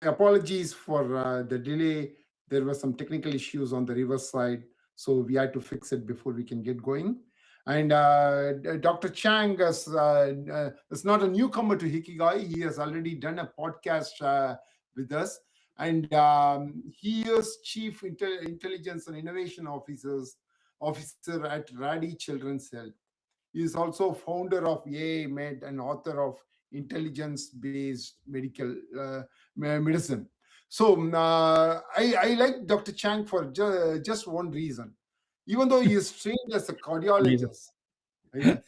apologies for the delay. There were some technical issues on the reverse side, so we had to fix it before we can get going. And Dr. Chang is not a newcomer to Hikigai. He has already done a podcast with us, and he is Chief Intelligence and Innovation Officer at Rady Children's Health. He is also founder of AI Med and author of intelligence-based medical medicine. So I like Dr. Chang for just one reason. Even though he is trained as a Reason. cardiologist, yeah,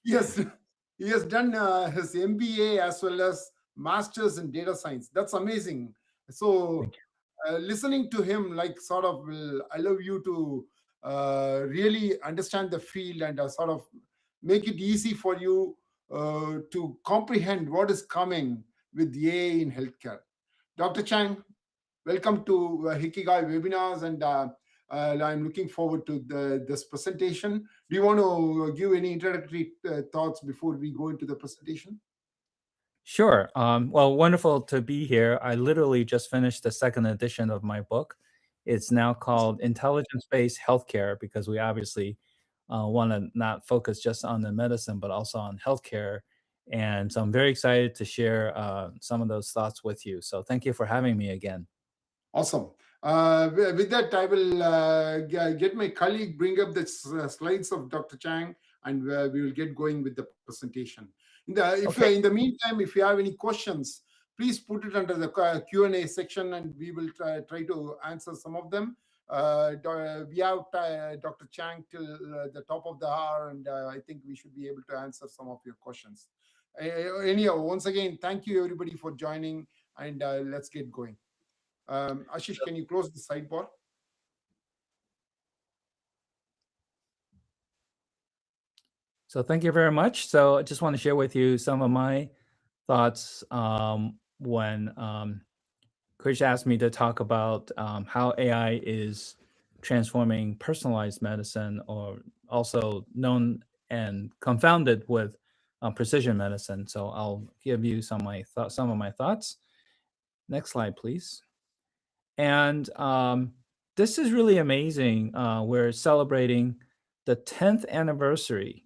yes, he has done his MBA as well as masters in data science. That's amazing. So Thank you. listening to him like sort of will allow you to really understand the field and sort of make it easy for you to comprehend what is coming with the AI in healthcare. Dr. Chang, welcome to Hikigai webinars, and I'm looking forward to this presentation. Do you want to give any introductory thoughts before we go into the presentation? Sure. Well, wonderful to be here. I literally just finished the second edition of my book. It's now called Intelligence-Based Healthcare because we obviously want to not focus just on the medicine, but also on healthcare. And so I'm very excited to share some of those thoughts with you. So thank you for having me again. Awesome. With that, I will get my colleague bring up the slides of Dr. Chang, and we will get going with the presentation. Okay. In the meantime, if you have any questions, please put it under the Q&A section, and we will try to answer some of them. We have Dr. Chang till the top of the hour, and I think we should be able to answer some of your questions. Anyhow, once again, thank you everybody for joining, and let's get going. Ashish, can you close the sidebar? So thank you very much. So I just want to share with you some of my thoughts when Krish asked me to talk about how AI is transforming personalized medicine, or also known and confounded with precision medicine. So I'll give you some of my thoughts. Next slide, please. And this is really amazing. We're celebrating the 10th anniversary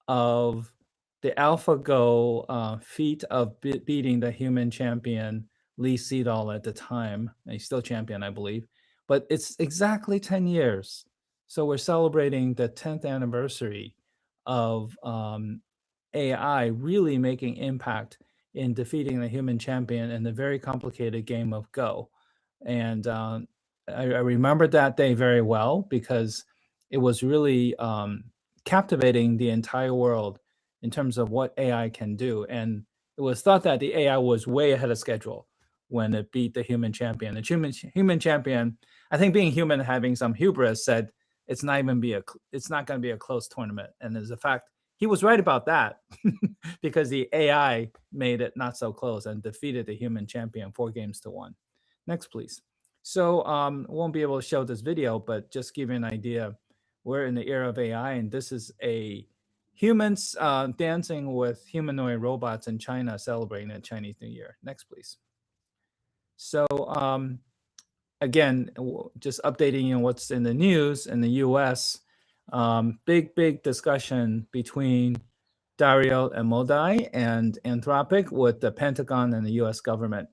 of the AlphaGo feat of beating the human champion Lee Sedol at the time. And he's still champion, I believe. But it's exactly 10 years. So we're celebrating the 10th anniversary of AI really making impact in defeating the human champion in the very complicated game of Go. And I remember that day very well because it was really captivating the entire world in terms of what AI can do. And it was thought that the AI was way ahead of schedule when it beat the human champion. The human champion, I think, being human, having some hubris, said it's not going to be a close tournament. And as a fact, he was right about that because the AI made it not so close and defeated the human champion 4-1. Next, please. So won't be able to show this video, but just give you an idea. We're in the era of AI, and this is a humans dancing with humanoid robots in China celebrating the Chinese New Year. Next, please. So again, just updating you on what's in the news in the U.S. Big discussion between Dario Amodei and Anthropic with the Pentagon and the U.S. government.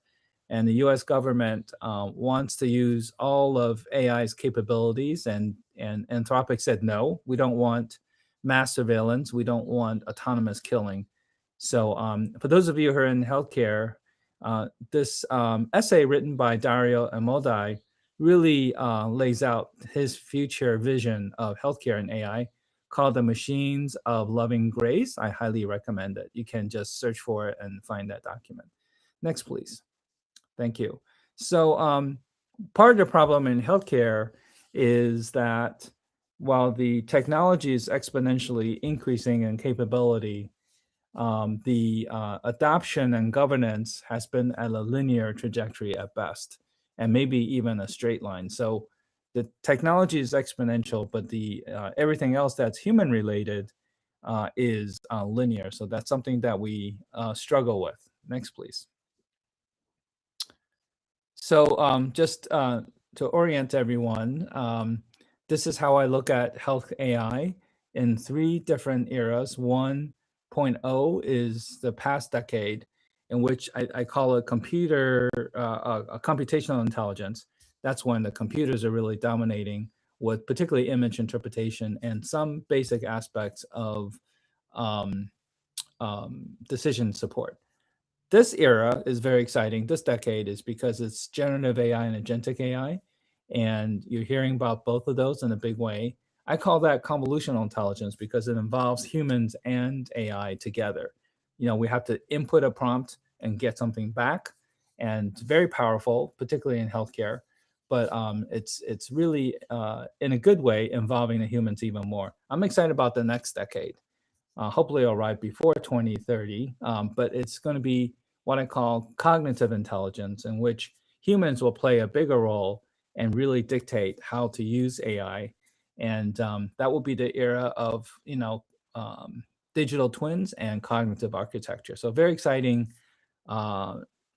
And the U.S. government wants to use all of AI's capabilities, and Anthropic said no, we don't want mass surveillance, we don't want autonomous killing. So for those of you who are in healthcare, this essay written by Dario Amodei really lays out his future vision of healthcare and AI, called The Machines of Loving Grace. I highly recommend it. You can just search for it and find that document. Next, please. Thank you. So part of the problem in healthcare is that while the technology is exponentially increasing in capability, the adoption and governance has been at a linear trajectory at best, and maybe even a straight line. So the technology is exponential, but the everything else that's human related is linear. So that's something that we struggle with. Next, please. So just to orient everyone, this is how I look at health AI in 3 different eras. 1.0 is the past decade, in which I call it computational intelligence. That's when the computers are really dominating with particularly image interpretation and some basic aspects of um, decision support. This era is very exciting. This decade is because it's generative AI and agentic AI, and you're hearing about both of those in a big way. I call that convolutional intelligence because it involves humans and AI together. We have to input a prompt and get something back, and it's very powerful, particularly in healthcare. But it's really in a good way involving the humans even more. I'm excited about the next decade. Hopefully it'll arrive before 2030, but it's going to be what I call cognitive intelligence, in which humans will play a bigger role and really dictate how to use AI. And that will be the era of, digital twins and cognitive architecture. So very exciting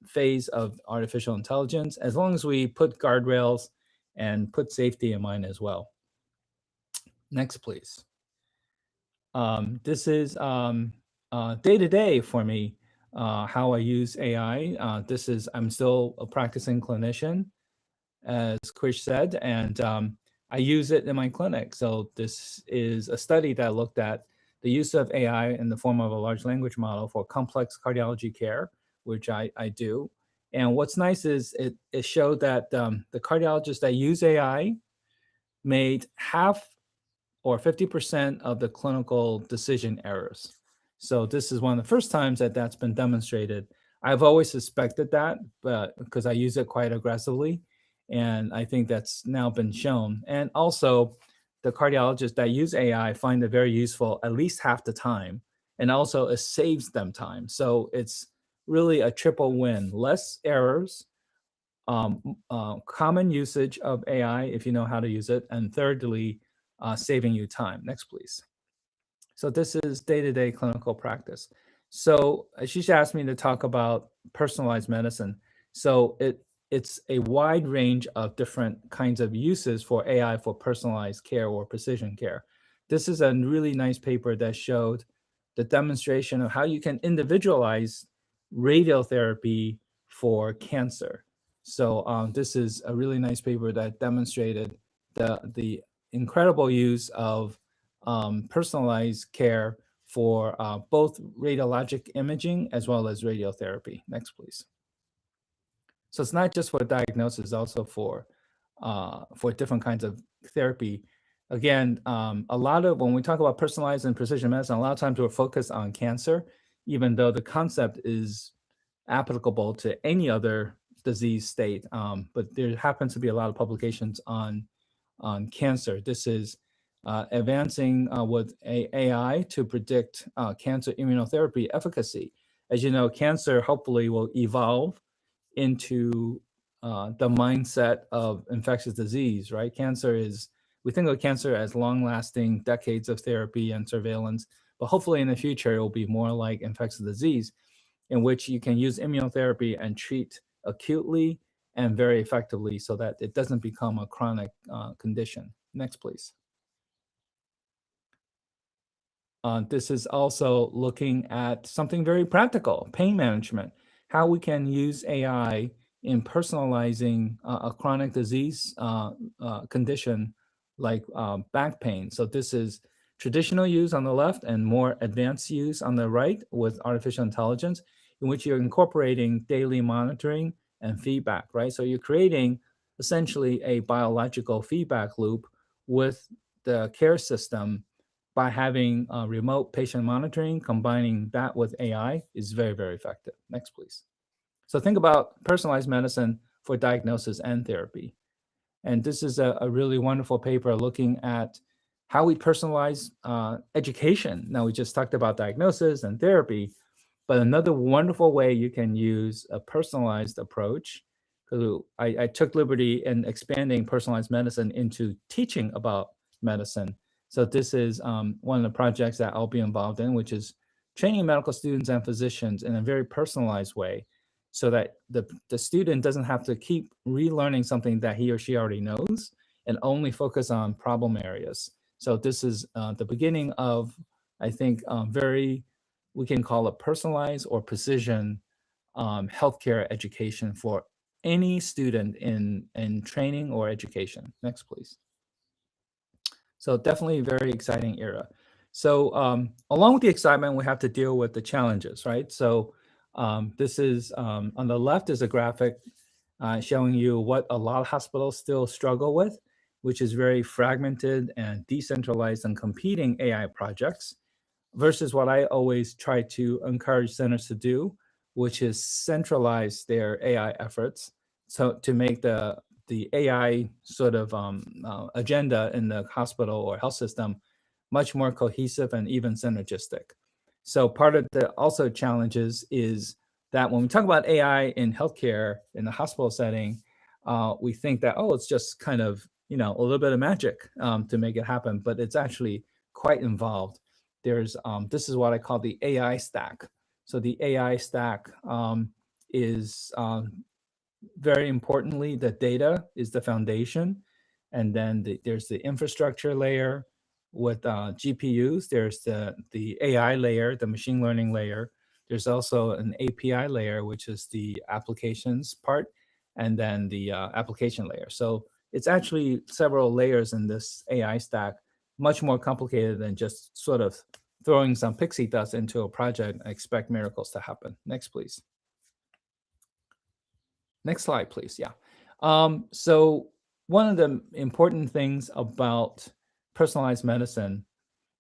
phase of artificial intelligence, as long as we put guardrails and put safety in mind as well. Next, please. This is day to day for me, how I use AI. I'm still a practicing clinician, as Krish said, and I use it in my clinic. So this is a study that looked at the use of AI in the form of a large language model for complex cardiology care, which I do. And what's nice is it showed that the cardiologists that use AI made half or 50% of the clinical decision errors. So this is one of the first times that that's been demonstrated. I've always suspected that, but because I use it quite aggressively, and I think that's now been shown. And also, the cardiologists that use AI find it very useful at least half the time, and also it saves them time. So it's really a triple win: less errors, common usage of AI if you know how to use it, and thirdly, saving you time. Next, please. So this is day-to-day clinical practice. So she's asked me to talk about personalized medicine. So it's a wide range of different kinds of uses for AI for personalized care or precision care. This is a really nice paper that showed the demonstration of how you can individualize radiotherapy for cancer. So this is a really nice paper that demonstrated the incredible use of personalized care for both radiologic imaging as well as radiotherapy. Next, please. So it's not just for diagnosis, also for different kinds of therapy. Again, a lot of when we talk about personalized and precision medicine, a lot of times we're focused on cancer, even though the concept is applicable to any other disease state. But there happens to be a lot of publications on cancer. This is advancing with AI to predict cancer immunotherapy efficacy. As you know, cancer hopefully will evolve into the mindset of infectious disease, right? We think of cancer as long-lasting decades of therapy and surveillance, but hopefully in the future, it will be more like infectious disease, in which you can use immunotherapy and treat acutely and very effectively so that it doesn't become a chronic condition. Next, please. This is also looking at something very practical, pain management, how we can use AI in personalizing a chronic disease condition like back pain. So this is traditional use on the left and more advanced use on the right with artificial intelligence, in which you're incorporating daily monitoring and feedback, right? So you're creating essentially a biological feedback loop with the care system by having remote patient monitoring. Combining that with AI is very, very effective. Next, please. So think about personalized medicine for diagnosis and therapy. And this is a really wonderful paper looking at how we personalize education. Now, we just talked about diagnosis and therapy, but another wonderful way you can use a personalized approach, because I took liberty in expanding personalized medicine into teaching about medicine. So this is one of the projects that I'll be involved in, which is training medical students and physicians in a very personalized way. so that the student doesn't have to keep relearning something that he or she already knows and only focus on problem areas. So this is the beginning of, I think, very, we can call it personalized or precision healthcare education for any student in training or education. Next, please. So definitely a very exciting era. So along with the excitement, we have to deal with the challenges, right? So this is, on the left is a graphic showing you what a lot of hospitals still struggle with, which is very fragmented and decentralized and competing AI projects, versus what I always try to encourage centers to do, which is centralize their AI efforts. So to make the AI sort of agenda in the hospital or health system much more cohesive and even synergistic. So part of the also challenges is that when we talk about AI in healthcare in the hospital setting, we think that, oh, it's just kind of, a little bit of magic to make it happen, but it's actually quite involved. There's this is what I call the AI stack. So the AI stack is very importantly, the data is the foundation. And then there's the infrastructure layer with GPUs. There's the AI layer, the machine learning layer. There's also an API layer, which is the applications part, and then the application layer. So it's actually several layers in this AI stack, much more complicated than just sort of throwing some pixie dust into a project and expect miracles to happen. Next, please. Next slide, please. Yeah. So one of the important things about personalized medicine,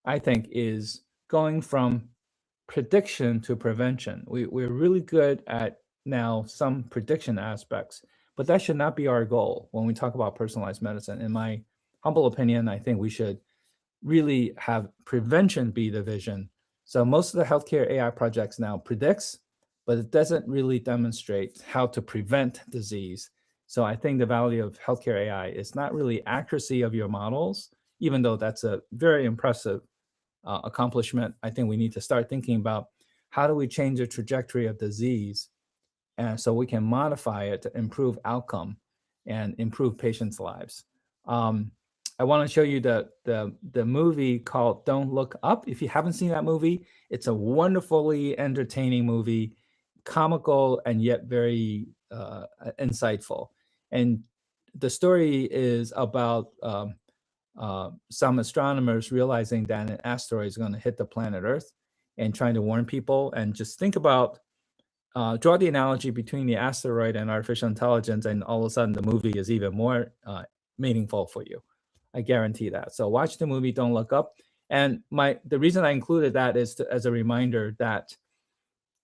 I think, is going from prediction to prevention. We're really good at now some prediction aspects, but that should not be our goal when we talk about personalized medicine. In my humble opinion, I think we should really have prevention be the vision. So most of the healthcare AI projects now predicts, but it doesn't really demonstrate how to prevent disease. So I think the value of healthcare AI is not really accuracy of your models, even though that's a very impressive accomplishment. I think we need to start thinking about how do we change the trajectory of disease, and so we can modify it to improve outcome and improve patients' lives. I want to show you the movie called Don't Look Up. If you haven't seen that movie, it's a wonderfully entertaining movie, comical and yet very insightful. And the story is about some astronomers realizing that an asteroid is going to hit the planet Earth and trying to warn people. And just think about, draw the analogy between the asteroid and artificial intelligence, and all of a sudden the movie is even more meaningful for you. I guarantee that. So watch the movie Don't Look Up. And the reason I included that is as a reminder that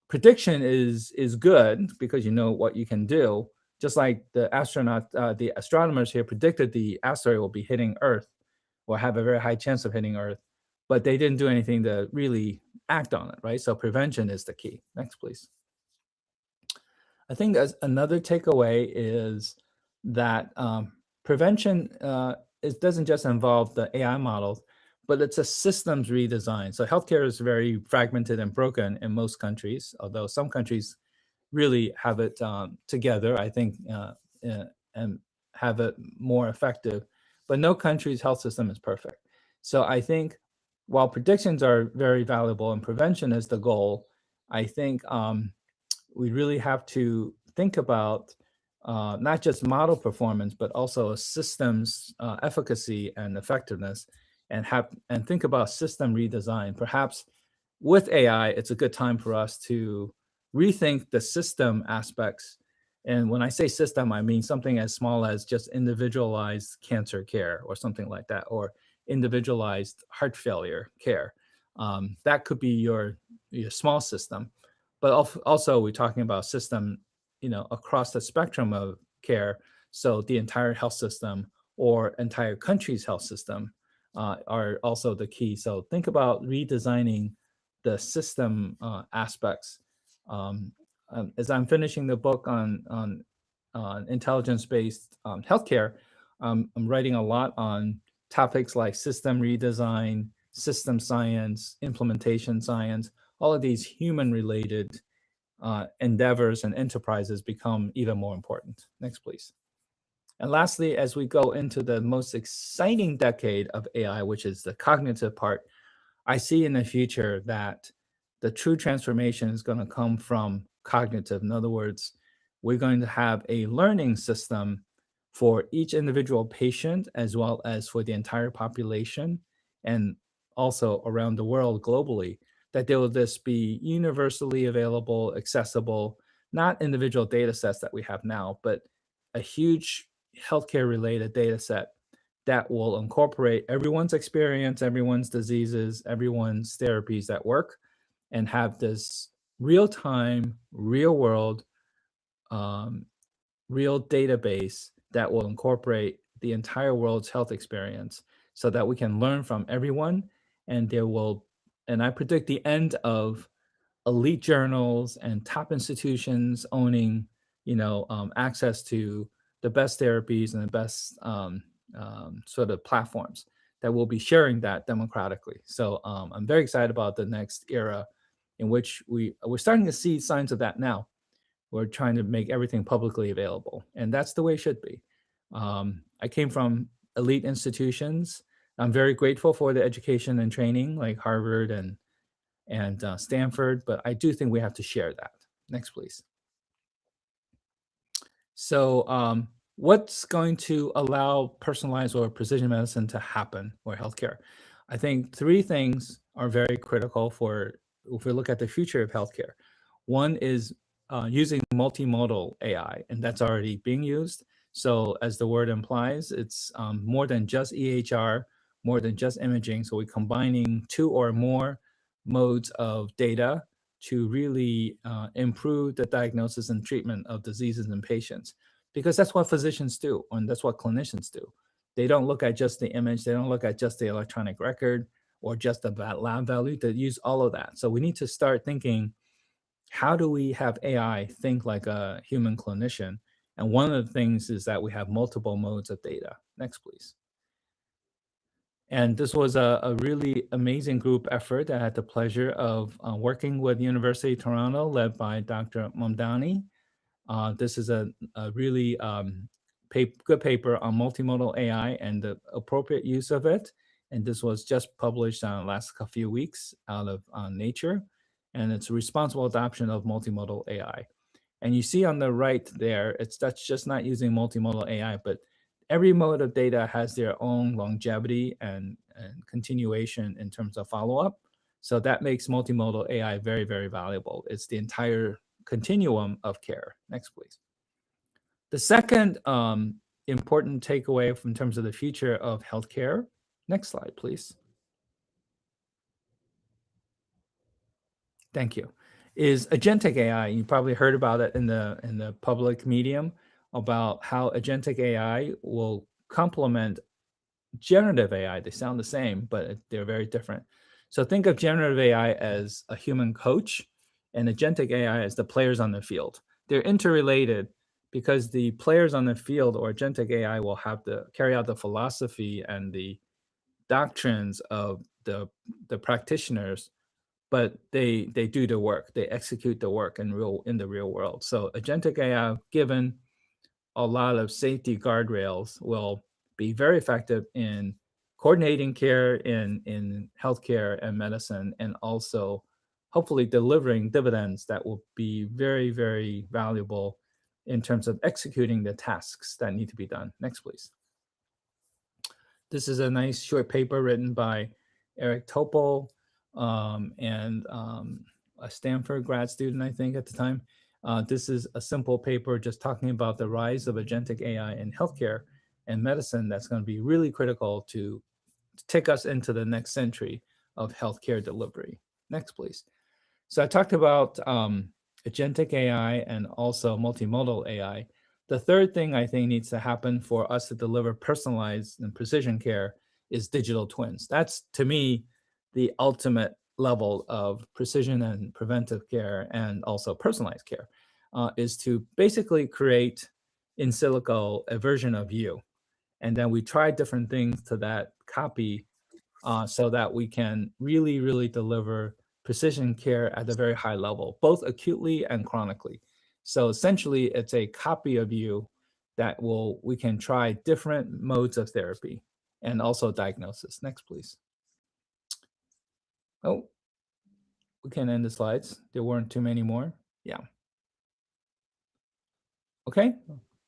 prediction is good because you know what you can do. Just like the astronomers here predicted the asteroid will be hitting Earth or have a very high chance of hitting Earth, but they didn't do anything to really act on it, right? So prevention is the key. Next, please. I think that's another takeaway is that prevention it doesn't just involve the AI models, but it's a systems redesign. So healthcare is very fragmented and broken in most countries, although some countries really have it together, I think, and have it more effective. But no country's health system is perfect. So I think while predictions are very valuable and prevention is the goal, I think we really have to think about not just model performance, but also a system's efficacy and effectiveness, and think about system redesign. Perhaps with AI, it's a good time for us to rethink the system aspects. And when I say system, I mean something as small as just individualized cancer care or something like that, or individualized heart failure care. That could be your small system. But also we're talking about system, across the spectrum of care. So the entire health system or entire country's health system are also the key. So think about redesigning the system aspects. As I'm finishing the book on intelligence-based healthcare, I'm writing a lot on topics like system redesign, system science, implementation science, all of these human-related endeavors and enterprises become even more important. Next, please. And lastly, as we go into the most exciting decade of AI, which is the cognitive part, I see in the future that the true transformation is going to come from cognitive. In other words, we're going to have a learning system for each individual patient as well as for the entire population and also around the world globally, that they will just be universally available, accessible, not individual data sets that we have now, but a huge healthcare related data set that will incorporate everyone's experience, everyone's diseases, everyone's therapies that work, and have this real time, real world, real database that will incorporate the entire world's health experience so that we can learn from everyone. And there will, and I predict the end of elite journals and top institutions owning, access to the best therapies and the best sort of platforms that will be sharing that democratically. So I'm very excited about the next era in which we're starting to see signs of that now. We're trying to make everything publicly available, and that's the way it should be. I came from elite institutions. I'm very grateful for the education and training like Harvard and Stanford, but I do think we have to share that. Next, please. So what's going to allow personalized or precision medicine to happen or healthcare? I think three things are very critical for if we look at the future of healthcare. One is using multimodal AI, and that's already being used. So as the word implies, it's more than just EHR, more than just imaging. So we're combining two or more modes of data to really improve the diagnosis and treatment of diseases in patients, because that's what physicians do and that's what clinicians do. They don't look at just the image, they don't look at just the electronic record or just the lab value. They use all of that. So we need to start thinking, how do we have AI think like a human clinician? And one of the things is that we have multiple modes of data. Next, please. And this was a really amazing group effort. I had the pleasure of working with University of Toronto, led by Dr. Mamdani. This is a really good paper on multimodal AI and the appropriate use of it. And this was just published last few weeks out of Nature. And it's responsible adoption of multimodal AI. And you see on the right there, that's just not using multimodal AI, but every mode of data has their own longevity and continuation in terms of follow-up. So that makes multimodal AI very, very valuable. It's the entire continuum of care. Next, please. The second important takeaway in terms of the future of healthcare, next slide, please. Thank you. Is agentic AI. You probably heard about it in the public medium about how agentic AI will complement generative AI. They sound the same, but they're very different. So think of generative AI as a human coach and agentic AI as the players on the field. They're interrelated because the players on the field or agentic AI will have to carry out the philosophy and the doctrines of the practitioners, but they do the work. They execute the work in the real world. So agentic AI, given a lot of safety guardrails, will be very effective in coordinating care in healthcare and medicine, and also hopefully delivering dividends that will be very, very valuable in terms of executing the tasks that need to be done. Next, please. This is a nice short paper written by Eric Topol and a Stanford grad student, I think, at the time. This is a simple paper just talking about the rise of agentic AI in healthcare and medicine that's going to be really critical to take us into the next century of healthcare delivery. Next, please. So I talked about agentic AI and also multimodal AI. The third thing I think needs to happen for us to deliver personalized and precision care is digital twins. That's, to me, the ultimate level of precision and preventive care and also personalized care, is to basically create in silico a version of you. And then we try different things to that copy so that we can really, really deliver precision care at a very high level, both acutely and chronically. So essentially, it's a copy of you that we can try different modes of therapy and also diagnosis. Next, please. Oh, we can end the slides. There weren't too many more. Yeah. Okay,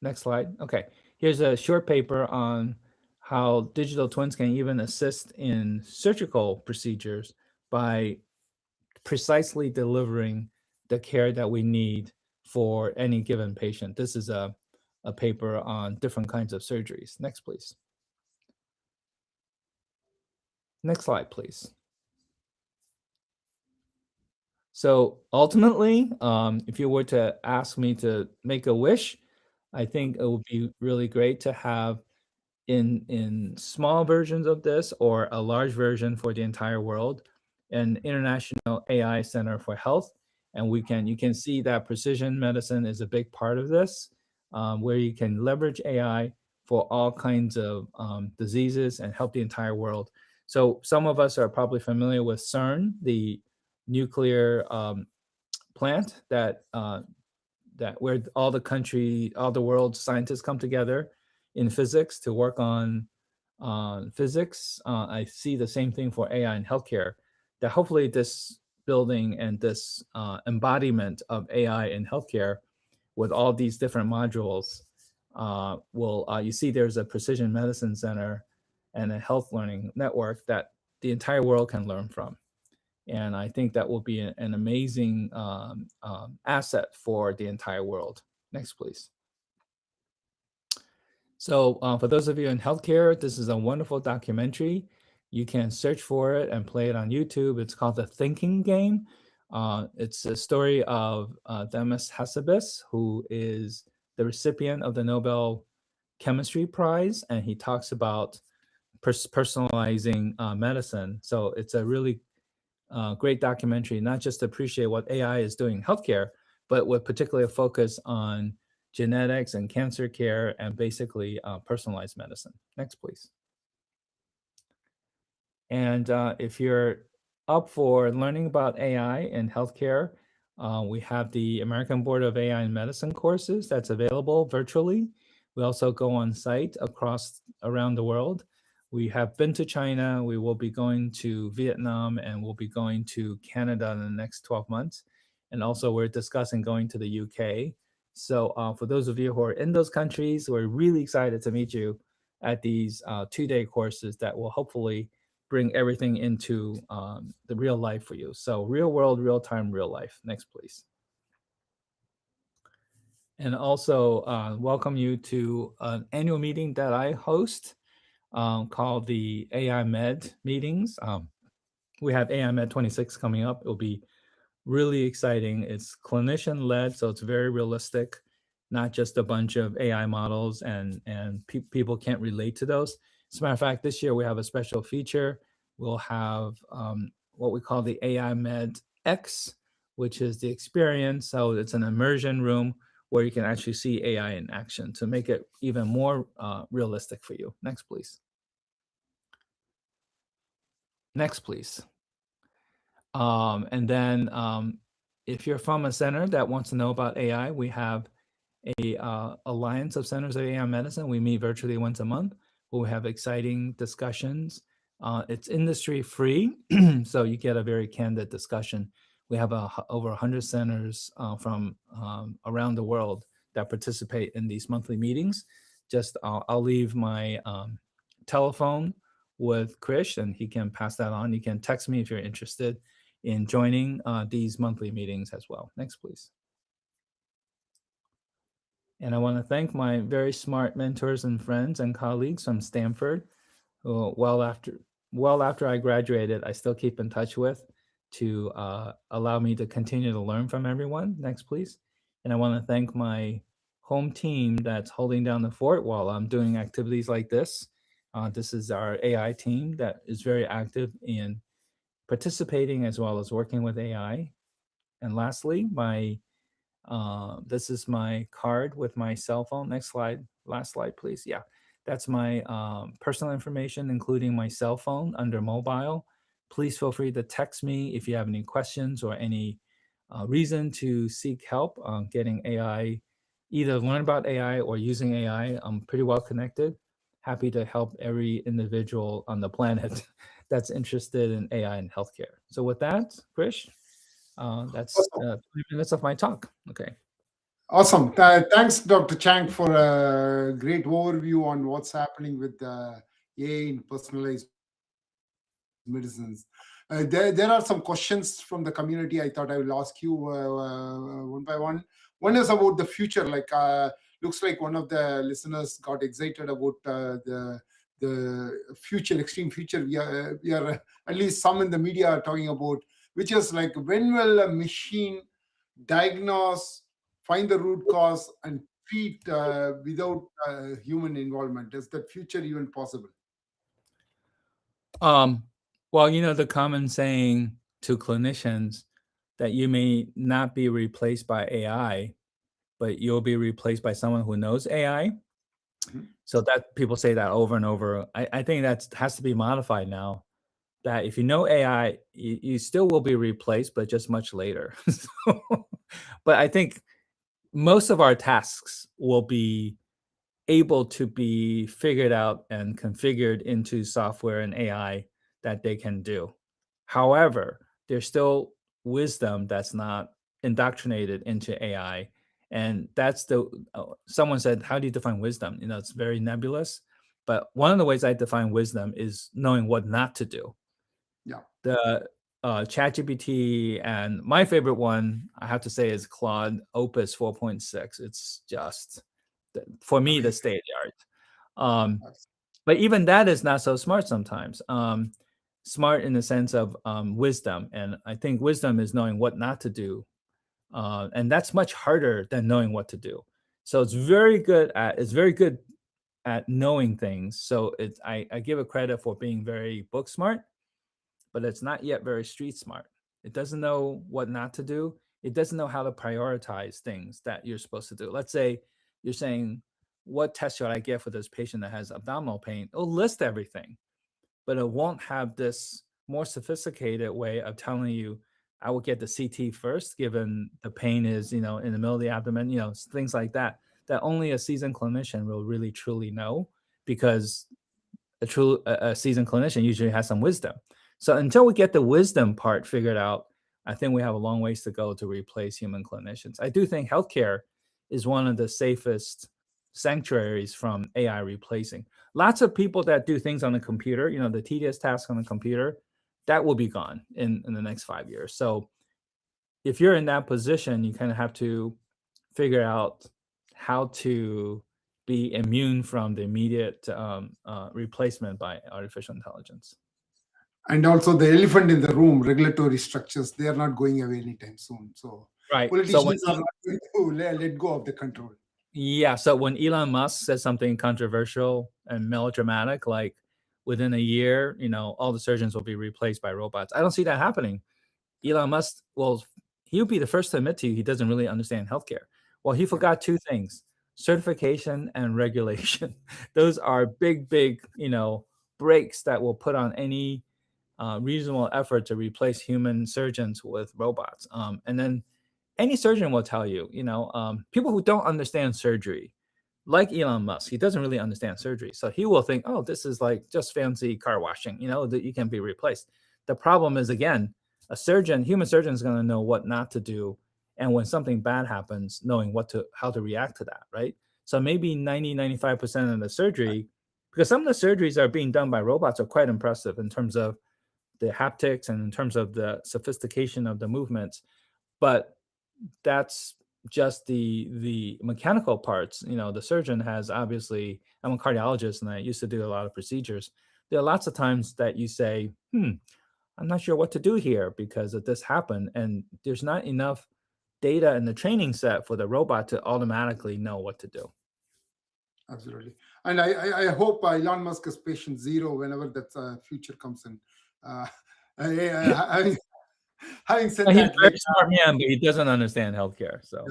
next slide. Okay, here's a short paper on how digital twins can even assist in surgical procedures by precisely delivering the care that we need for any given patient. This is a paper on different kinds of surgeries. Next, please. Next slide, please. So ultimately, if you were to ask me to make a wish, I think it would be really great to have in small versions of this or a large version for the entire world, an international AI center for health. And you can see that precision medicine is a big part of this, where you can leverage AI for all kinds of diseases and help the entire world. So some of us are probably familiar with CERN, the nuclear plant that where all the world's scientists come together in physics to work on physics. I see the same thing for AI in healthcare, that hopefully this building and this embodiment of AI in healthcare with all these different modules you see there's a precision medicine center and a health learning network that the entire world can learn from. And I think that will be an amazing asset for the entire world. Next, please. So for those of you in healthcare, this is a wonderful documentary. You can search for it and play it on YouTube. It's called The Thinking Game. It's a story of Demis Hassabis, who is the recipient of the Nobel Chemistry Prize, and he talks about personalizing medicine. So it's a really great documentary, not just to appreciate what AI is doing in healthcare, but with particular focus on genetics and cancer care and basically personalized medicine. Next, please. And if you're up for learning about AI in healthcare, we have the American Board of AI in Medicine courses that's available virtually. We also go on site around the world. We have been to China, we will be going to Vietnam, and we'll be going to Canada in the next 12 months. And also we're discussing going to the UK. So for those of you who are in those countries, we're really excited to meet you at these 2-day courses that will hopefully bring everything into the real life for you. So real world, real time, real life. Next, please. And also welcome you to an annual meeting that I host called the AI Med meetings. We have AI Med 26 coming up. It'll be really exciting. It's clinician led, so it's very realistic, not just a bunch of AI models and people can't relate to those. As a matter of fact, this year we have a special feature. We'll have what we call the AI Med X, which is the experience. So it's an immersion room where you can actually see AI in action to make it even more realistic for you. Next, please. Next, please. And then if you're from a center that wants to know about AI, we have a Alliance of Centers of AI Medicine. We meet virtually once a month. We'll have exciting discussions. It's industry free, so you get a very candid discussion. We have over 100 centers from around the world that participate in these monthly meetings. Just I'll leave my telephone with Krish, and he can pass that on. You can text me if you're interested in joining these monthly meetings as well. Next, please. And I want to thank my very smart mentors and friends and colleagues from Stanford, who well after I graduated, I still keep in touch with to allow me to continue to learn from everyone. Next, please. And I want to thank my home team that's holding down the fort while I'm doing activities like this. This is our AI team that is very active in participating as well as working with AI. And lastly, this is my card with my cell phone. Next slide, last slide, please. Yeah, that's my personal information, including my cell phone under mobile. please feel free to text me if you have any questions or any reason to seek help on getting AI, either learn about AI or using AI. I'm pretty well connected. Happy to help every individual on the planet that's interested in AI and healthcare. So with that, Krish, that's Awesome. 3 minutes of my talk. Okay. Awesome. Thanks, Dr. Chang, for a great overview on what's happening with AI in personalized medicines. There are some questions from the community. I thought I will ask you one by one. One is about the future. Looks like one of the listeners got excited about the future, extreme future. We are at least some in the media are talking about, which is like, when will a machine diagnose, find the root cause, and treat without human involvement? Is that future even possible? Well, the common saying to clinicians that you may not be replaced by AI, but you'll be replaced by someone who knows AI. Mhm. So that people say that over and over. I think that has to be modified now. That if you know AI, you still will be replaced, but just much later. But I think most of our tasks will be able to be figured out and configured into software and AI that they can do. However, there's still wisdom that's not indoctrinated into AI. And that's someone said, how do you define wisdom? It's very nebulous. But one of the ways I define wisdom is knowing what not to do. Yeah. The ChatGPT, and my favorite one, I have to say, is Claude Opus 4.6. It's just, for me, the state of the art. But even that is not so smart sometimes. Smart in the sense of wisdom. And I think wisdom is knowing what not to do. And that's much harder than knowing what to do. So it's very good at knowing things. So I give it credit for being very book smart, but it's not yet very street smart. It doesn't know what not to do. It doesn't know how to prioritize things that you're supposed to do. Let's say you're saying, what test should I get for this patient that has abdominal pain? It'll list everything, but it won't have this more sophisticated way of telling you, I will get the CT first, given the pain is, in the middle of the abdomen, things like that only a seasoned clinician will really truly know, because a seasoned clinician usually has some wisdom. So until we get the wisdom part figured out, I think we have a long ways to go to replace human clinicians. I do think healthcare is one of the safest sanctuaries from AI replacing. Lots of people that do things on the computer, the tedious task on the computer, that will be gone in the next 5 years. So if you're in that position, you kind of have to figure out how to be immune from the immediate replacement by artificial intelligence. And also the elephant in the room, regulatory structures, they are not going away anytime soon. So right. Politicians are not going to let go of the control. Yeah. So when Elon Musk says something controversial and melodramatic, like within a year, all the surgeons will be replaced by robots, I don't see that happening. Elon Musk, he'll be the first to admit to you he doesn't really understand healthcare. Well, he forgot two things: certification and regulation. Those are big, brakes that will put on any reasonable effort to replace human surgeons with robots. And then any surgeon will tell you, people who don't understand surgery, like Elon Musk, he doesn't really understand surgery. So he will think, oh, this is like just fancy car washing, that you can be replaced. The problem is, again, human surgeon is going to know what not to do. And when something bad happens, knowing how to react to that, right? So maybe 95% of the surgery, because some of the surgeries that are being done by robots are quite impressive in terms of the haptics and in terms of the sophistication of the movements. But that's just the mechanical parts. The surgeon has, obviously, I'm a cardiologist and I used to do a lot of procedures. There are lots of times that you say, I'm not sure what to do here because of this happened. And there's not enough data in the training set for the robot to automatically know what to do. Absolutely. And I hope Elon Musk is patient zero whenever that future comes in. Having said He's that, a very smart man, but he doesn't understand healthcare. So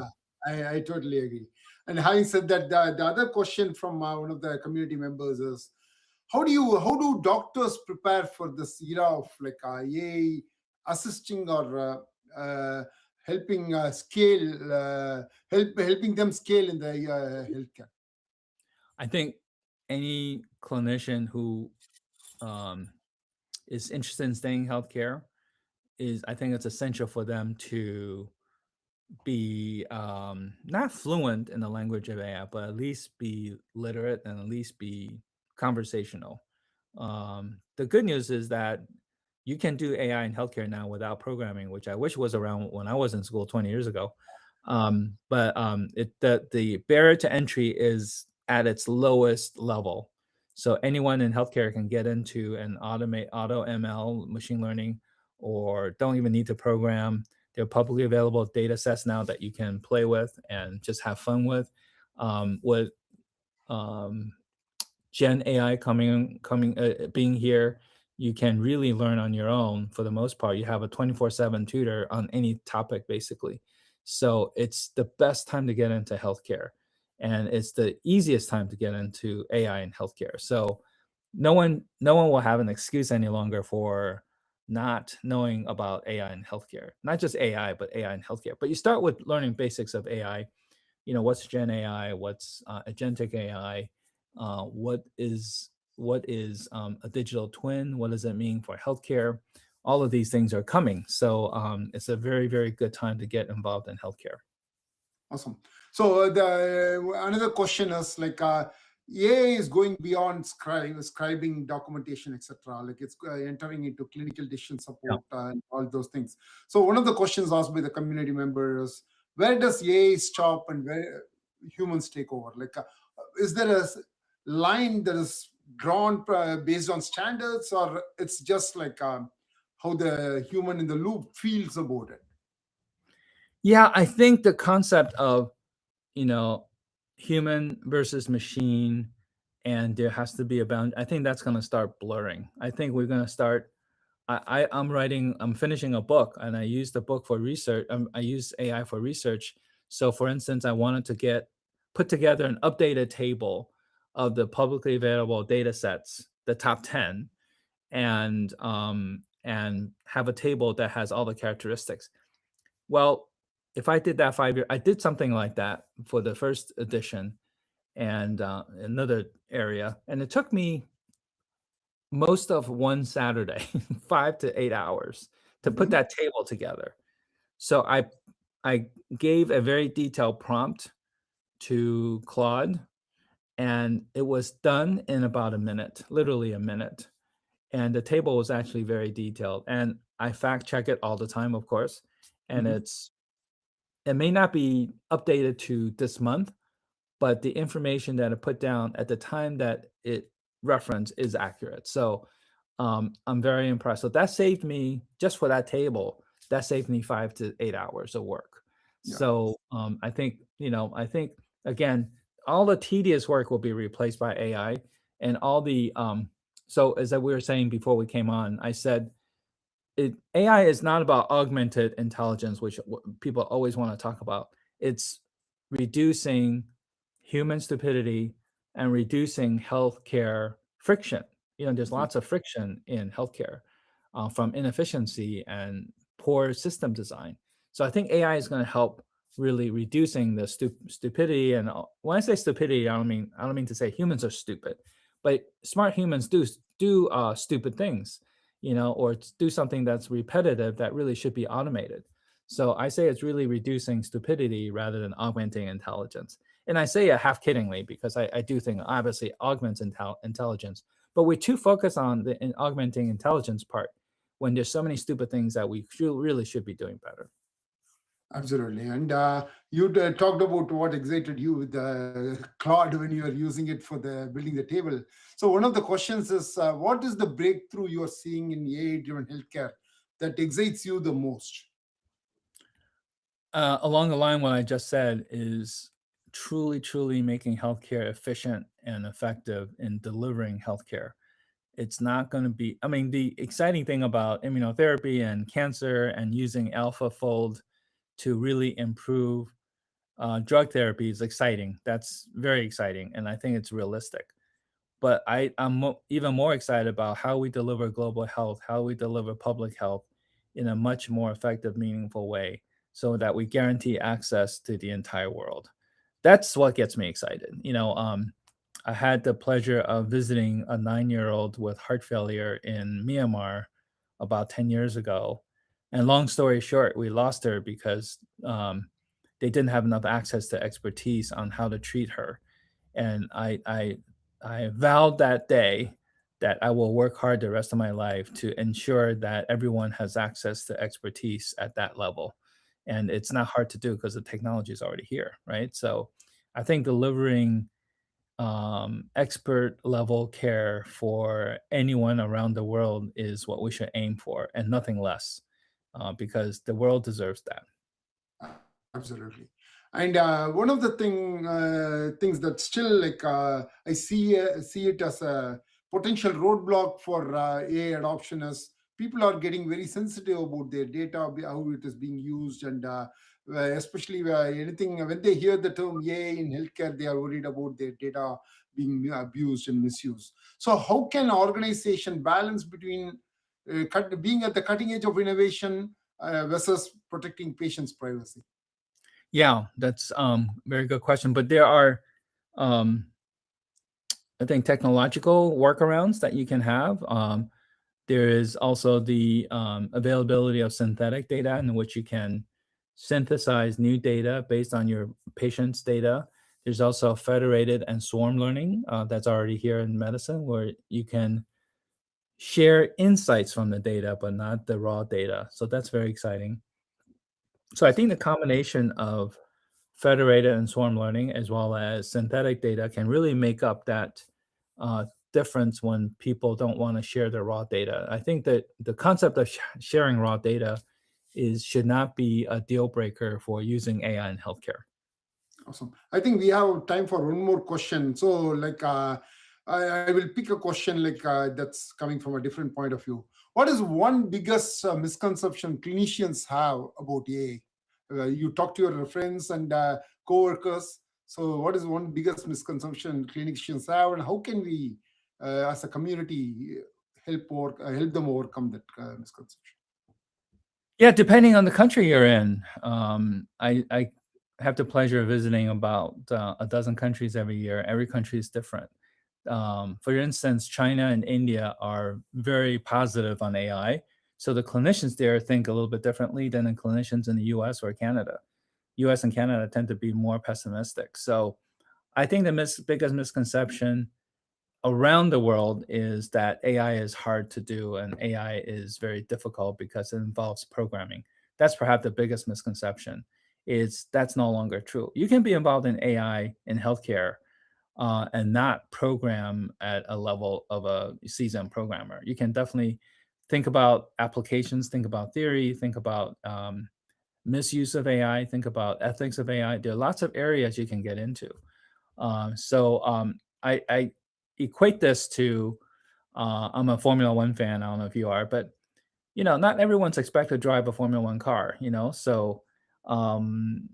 yeah, I totally agree. And having said that, the other question from one of the community members is, how do doctors prepare for this era of like AI assisting or helping scale, helping them scale in the healthcare? I think any clinician who is interested in staying in healthcare I think it's essential for them to be not fluent in the language of AI, but at least be literate and at least be conversational. The good news is that you can do AI in healthcare now without programming, which I wish was around when I was in school 20 years ago. The barrier to entry is at its lowest level. So anyone in healthcare can get into an auto ML, machine learning, or don't even need to program. There are publicly available data sets now that you can play with and just have fun with. With Gen AI being here, you can really learn on your own for the most part. You have a 24/7 tutor on any topic basically. So it's the best time to get into healthcare, and it's the easiest time to get into AI in healthcare. So no one will have an excuse any longer for not knowing about AI in healthcare. Not just AI, but AI in healthcare. But you start with learning basics of AI. What's Gen AI? What's agentic AI? What is a digital twin? What does it mean for healthcare? All of these things are coming, so it's a very, very good time to get involved in healthcare. Awesome. So the another question is like AI is going beyond scribing, documentation, etc. Like it's entering into clinical decision Yeah. support and all those things. So one of the questions asked by the community members: where does AI stop and where humans take over? Like, is there a line that is drawn based on standards, or it's just like how the human in the loop feels about it? Yeah, I think the concept of you know human versus machine, and there has to be a bound. I think that's going to start blurring. I think we're going to start. I'm finishing a book, and I use the book for research. I use AI for research. So, for instance, I wanted to put together an updated table of the publicly available data sets, the top 10, and have a table that has all the characteristics. Well, if I did that 5 years, I did something like that for the first edition and another area, and it took me most of one Saturday, 5 to 8 hours, to put Mhm. that table together. So I gave a very detailed prompt to Claude, and it was done in about a minute, literally a minute. And the table was actually very detailed. And I fact check it all the time, of course. And Mhm. it may not be updated to this month, but the information that I put down at the time that it referenced is accurate. So I'm very impressed. So that saved me just for that table. That saved me 5 to 8 hours of work. Yeah. So I think again, all the tedious work will be replaced by AI, and all the so as we were saying before we came on, I said AI is not about augmented intelligence, which people always want to talk about. It's reducing human stupidity and reducing healthcare friction. There's Mhm. lots of friction in healthcare from inefficiency and poor system design. So I think AI is going to help really reducing the stupidity. And when I say stupidity, I don't mean to say humans are stupid, but smart humans do stupid things, or do something that's repetitive that really should be automated. So I say it's really reducing stupidity rather than augmenting intelligence. And I say it half kiddingly because I do think obviously augments intelligence, but we're too focused on the augmenting intelligence part when there's so many stupid things that we really should be doing better. Absolutely. And you talked about what excited you with the Claude when you are using it for the building the table. So one of the questions is, what is the breakthrough you are seeing in AI-driven healthcare that excites you the most? Along the line, what I just said is truly, truly making healthcare efficient and effective in delivering healthcare. It's not going to be, I mean, the exciting thing about immunotherapy and cancer and using AlphaFold to really improve drug therapy is exciting. That's very exciting. And I think it's realistic. but I'm even more excited about how we deliver global health, how we deliver public health in a much more effective, meaningful way, so that we guarantee access to the entire world. That's what gets me excited. I had the pleasure of visiting a 9-year-old with heart failure in Myanmar about 10 years ago. And long story short, we lost her because they didn't have enough access to expertise on how to treat her. And I vowed that day that I will work hard the rest of my life to ensure that everyone has access to expertise at that level. And it's not hard to do because the technology is already here, right? So I think delivering expert level care for anyone around the world is what we should aim for, and nothing less, because the world deserves that. Absolutely. And one of the things that still like I see it as a potential roadblock for AI adoption is people are getting very sensitive about their data, how it is being used, and especially anything when they hear the term AI in healthcare, they are worried about their data being abused and misused. So, how can organization balance between being at the cutting edge of innovation versus protecting patients' privacy? Yeah, that's very good question. But there are, um, I think, technological workarounds that you can have. There is also the availability of synthetic data in which you can synthesize new data based on your patient's data. There's also federated and swarm learning that's already here in medicine, where you can share insights from the data, but not the raw data. So that's very exciting. So I think the combination of federated and swarm learning, as well as synthetic data, can really make up that uh, difference when people don't want to share their raw data. I think that the concept of sharing raw data should not be a deal breaker for using AI in healthcare. Awesome. I think we have time for one more question. So, like, I will pick a question like that's coming from a different point of view. What is one biggest misconception clinicians have about AI? You talk to your friends and coworkers. So, what is one biggest misconception clinicians have, and how can we, as a community, help them overcome that misconception? Yeah, depending on the country you're in. I have the pleasure of visiting about a dozen countries every year. Every country is different. For instance, China and India are very positive on AI. So the clinicians there think a little bit differently than the clinicians in the US or Canada. US and Canada tend to be more pessimistic. So I think the biggest misconception around the world is that AI is hard to do and AI is very difficult because it involves programming. That's perhaps the biggest misconception. Is that's no longer true. You can be involved in AI in healthcare and not program at a level of a seasoned programmer. You can definitely think about applications, think about theory, think about misuse of AI, think about ethics of AI. There are lots of areas you can get into. I equate this to I'm a Formula One fan. I don't know if you are, but not everyone's expected to drive a Formula One car. So um,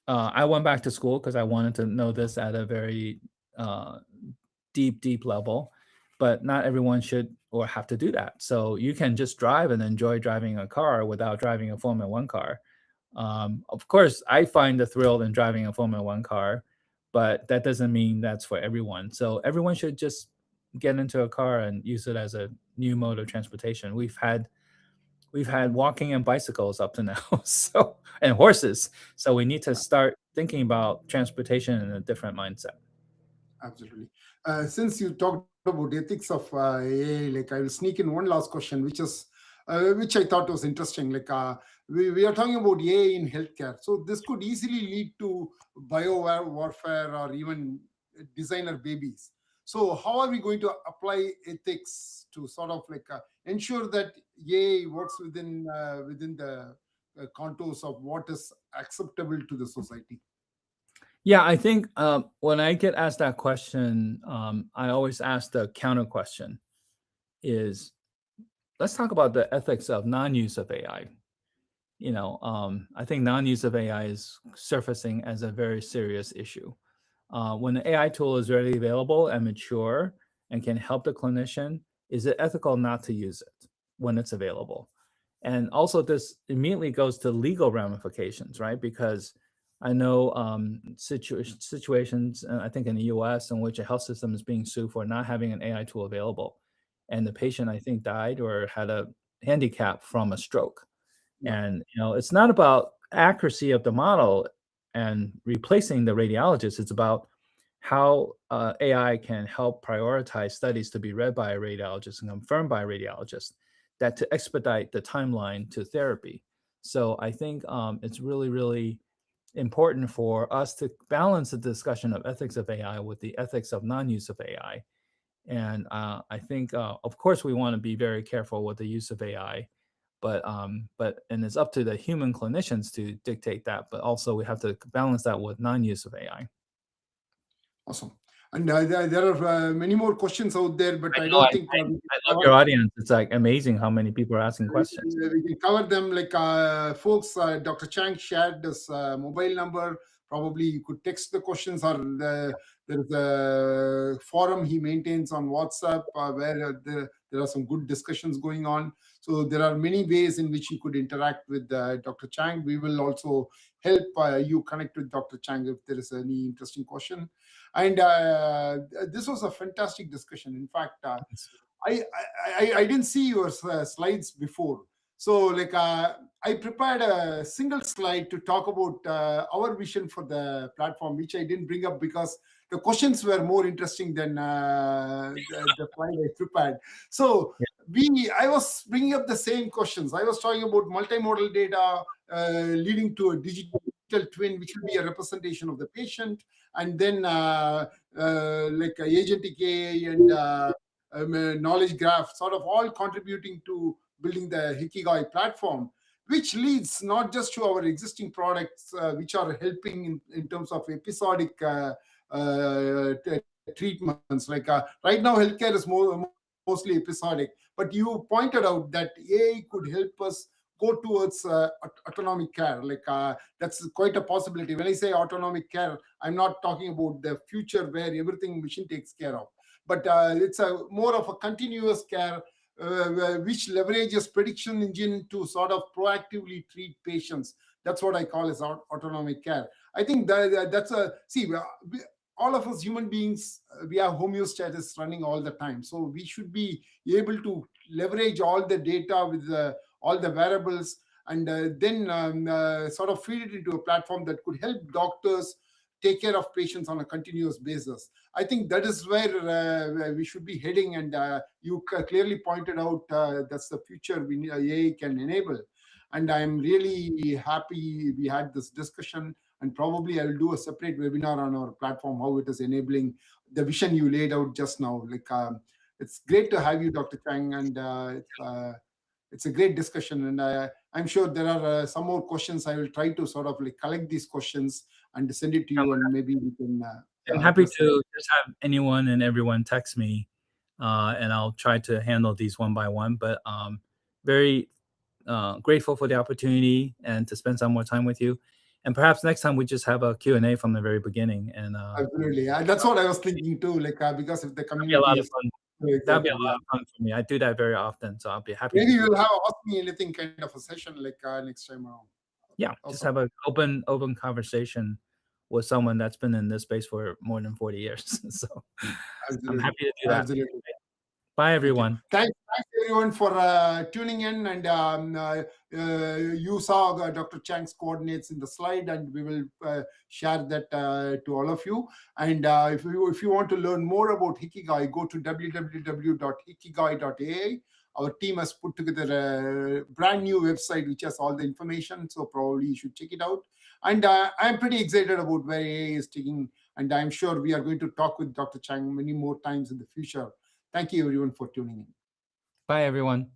I went back to school because I wanted to know this at a very uh, deep level, but not everyone should or have to do that. So you can just drive and enjoy driving a car without driving a Formula One car. Of course, I find the thrill in driving a Formula One car, but that doesn't mean that's for everyone. So everyone should just get into a car and use it as a new mode of transportation. We've had walking and bicycles up to now, so and horses. So we need to start thinking about transportation in a different mindset. Absolutely. Since you talked about ethics of AI, like I will sneak in one last question, which I thought was interesting. Like we are talking about AI in healthcare, so this could easily lead to warfare or even designer babies. So how are we going to apply ethics to sort of like ensure that AI works within the contours of what is acceptable to the society? Yeah, I think when I get asked that question, I always ask the counter question: is let's talk about the ethics of non-use of AI. I think non-use of AI is surfacing as a very serious issue. when the AI tool is readily available and mature and can help the clinician, is it ethical not to use it when it's available? And also, this immediately goes to legal ramifications, right? Because I know situations, I think in the US, in which a health system is being sued for not having an AI tool available. And the patient, I think, died or had a handicap from a stroke. Yeah. And it's not about accuracy of the model and replacing the radiologist. It's about how AI can help prioritize studies to be read by a radiologist and confirmed by a radiologist, that to expedite the timeline to therapy. So I think it's really, really important for us to balance the discussion of ethics of AI with the ethics of non-use of AI. And I think, of course, we want to be very careful with the use of AI, but and it's up to the human clinicians to dictate that. But also, we have to balance that with non-use of AI. Awesome. And there are many more questions out there, but I know, don't think I love your audience. It's like amazing how many people are asking questions. we can cover them. Like folks, Dr. Chang shared this mobile number. Probably you could text the questions, or there's a forum he maintains on WhatsApp where there are some good discussions going on. So there are many ways in which you could interact with Dr. Chang. We will also help you connect with Dr. Chang if there is any interesting question. And this was a fantastic discussion. In fact, I didn't see your slides before. So like I prepared a single slide to talk about our vision for the platform, which I didn't bring up because the questions were more interesting than the slide I prepared. So I was bringing up the same questions. I was talking about multimodal data leading to a digital twin, which will be a representation of the patient, and then like agentic AI and knowledge graph, sort of all contributing to building the Hikigai platform, which leads not just to our existing products, which are helping in terms of episodic treatments. Like right now, healthcare is mostly episodic, but you pointed out that AI could help us go towards autonomic care. Like that's quite a possibility. When I say autonomic care, I'm not talking about the future where everything machine takes care of, but it's more of a continuous care which leverages prediction engine to sort of proactively treat patients. That's what I call as autonomic care. I think that's all of us human beings, we have homeostasis running all the time. So we should be able to leverage all the data with all the variables, and then sort of feed it into a platform that could help doctors take care of patients on a continuous basis. I think that is where we should be heading, and you clearly pointed out that's the future AI can enable. And I'm really happy we had this discussion, and probably I'll do a separate webinar on our platform, how it is enabling the vision you laid out just now. Like it's great to have you, Dr. Chang, and it's a great discussion, and I'm sure there are some more questions. I will try to sort of like collect these questions and send it to you, and maybe we can. I'm happy to just have anyone and everyone text me, and I'll try to handle these one by one. But very grateful for the opportunity and to spend some more time with you. And perhaps next time we just have a Q&A from the very beginning. And absolutely, that's what I was thinking too. Like because if the community a lot of fun. Exactly, That'd be a lot of fun for me. I do that very often, so I'll be happy. Maybe we'll have Ask Me Anything kind of a session like next time around. Yeah, just have an open conversation with someone that's been in this space for more than 40 years. So I'm happy to do that. Absolutely. Bye, everyone. Thanks everyone for tuning in, and you saw Dr. Chang's coordinates in the slide, and we will share that to all of you. And if you want to learn more about Hikigai, go to www.hikigai.ai. Our team has put together a brand new website which has all the information, so probably you should check it out. And I'm pretty excited about where AI is taking, and I'm sure we are going to talk with Dr. Chang many more times in the future. Thank you, everyone, for tuning in. Bye, everyone.